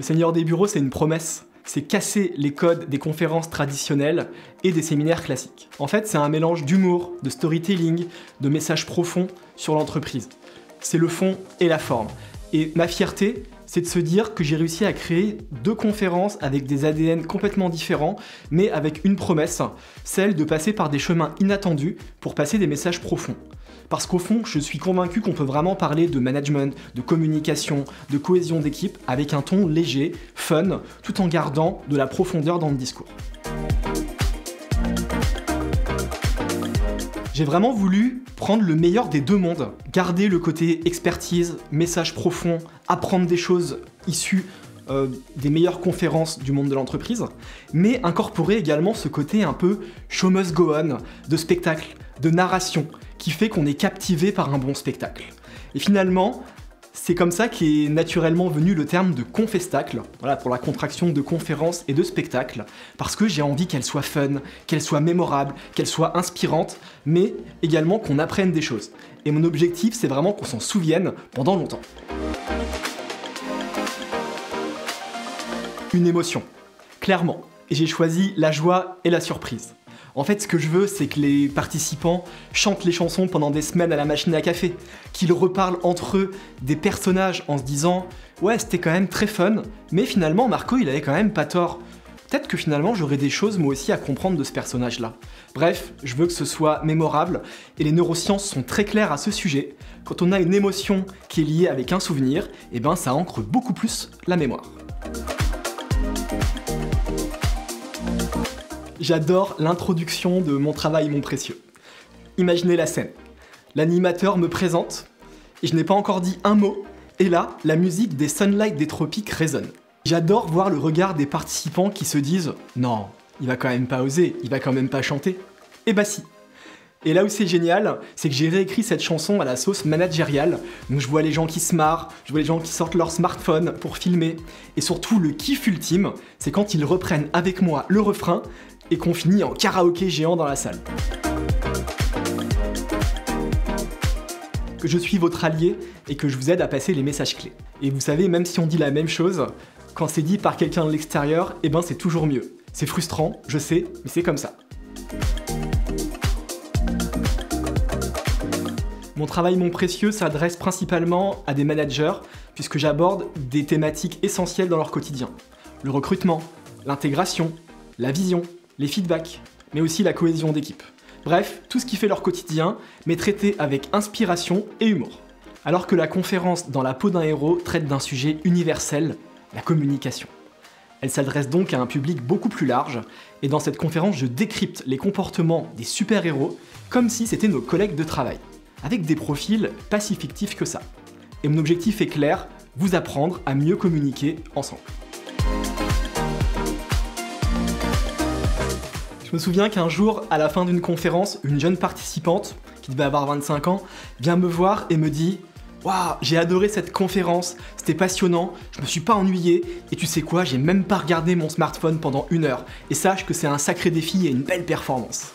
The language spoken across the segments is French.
Le Seigneur des bureaux, c'est une promesse. C'est casser les codes des conférences traditionnelles et des séminaires classiques. En fait, c'est un mélange d'humour, de storytelling, de messages profonds sur l'entreprise. C'est le fond et la forme. Et ma fierté, c'est de se dire que j'ai réussi à créer 2 conférences avec des ADN complètement différents, mais avec une promesse, celle de passer par des chemins inattendus pour passer des messages profonds. Parce qu'au fond, je suis convaincu qu'on peut vraiment parler de management, de communication, de cohésion d'équipe avec un ton léger, fun, tout en gardant de la profondeur dans le discours. J'ai vraiment voulu prendre le meilleur des 2 mondes, garder le côté expertise, message profond, apprendre des choses issues des meilleures conférences du monde de l'entreprise, mais incorporer également ce côté un peu show must go on, de spectacle, de narration, qui fait qu'on est captivé par un bon spectacle. Et finalement, c'est comme ça qu'est naturellement venu le terme de confestacle, voilà, pour la contraction de conférence et de spectacle, parce que j'ai envie qu'elle soit fun, qu'elle soit mémorable, qu'elle soit inspirante, mais également qu'on apprenne des choses. Et mon objectif, c'est vraiment qu'on s'en souvienne pendant longtemps. Une émotion, clairement. Et j'ai choisi la joie et la surprise. En fait, ce que je veux, c'est que les participants chantent les chansons pendant des semaines à la machine à café, qu'ils reparlent entre eux des personnages en se disant « Ouais, c'était quand même très fun, mais finalement, Marco, il avait quand même pas tort. Peut-être que finalement, j'aurais des choses moi aussi à comprendre de ce personnage-là. » Bref, je veux que ce soit mémorable, et les neurosciences sont très claires à ce sujet. Quand on a une émotion qui est liée avec un souvenir, eh ben ça ancre beaucoup plus la mémoire. J'adore l'introduction de Mon travail, mon précieux. Imaginez la scène. L'animateur me présente, et je n'ai pas encore dit un mot, et là, la musique des Sunlight des Tropiques résonne. J'adore voir le regard des participants qui se disent « Non, il va quand même pas oser, il va quand même pas chanter. » Eh bah si. Et là où c'est génial, c'est que j'ai réécrit cette chanson à la sauce managériale, donc je vois les gens qui se marrent, je vois les gens qui sortent leur smartphone pour filmer, et surtout le kiff ultime, c'est quand ils reprennent avec moi le refrain, et qu'on finit en karaoké géant dans la salle. Que je suis votre allié et que je vous aide à passer les messages clés. Et vous savez, même si on dit la même chose, quand c'est dit par quelqu'un de l'extérieur, eh ben c'est toujours mieux. C'est frustrant, je sais, mais c'est comme ça. Mon travail, mon précieux, s'adresse principalement à des managers, puisque j'aborde des thématiques essentielles dans leur quotidien. Le recrutement, l'intégration, la vision, les feedbacks, mais aussi la cohésion d'équipe. Bref, tout ce qui fait leur quotidien, mais traité avec inspiration et humour. Alors que la conférence Dans la peau d'un héros traite d'un sujet universel, la communication. Elle s'adresse donc à un public beaucoup plus large, et dans cette conférence, je décrypte les comportements des super-héros comme si c'était nos collègues de travail, avec des profils pas si fictifs que ça. Et mon objectif est clair, vous apprendre à mieux communiquer ensemble. Je me souviens qu'un jour, à la fin d'une conférence, une jeune participante, qui devait avoir 25 ans, vient me voir et me dit « Waouh, j'ai adoré cette conférence, c'était passionnant, je me suis pas ennuyé, et tu sais quoi, j'ai même pas regardé mon smartphone pendant 1 heure, et sache que c'est un sacré défi et une belle performance. »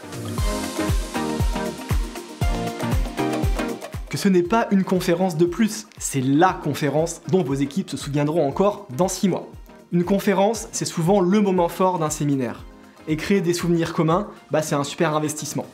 Que ce n'est pas une conférence de plus, c'est LA conférence dont vos équipes se souviendront encore dans 6 mois. Une conférence, c'est souvent le moment fort d'un séminaire. Et créer des souvenirs communs, c'est un super investissement.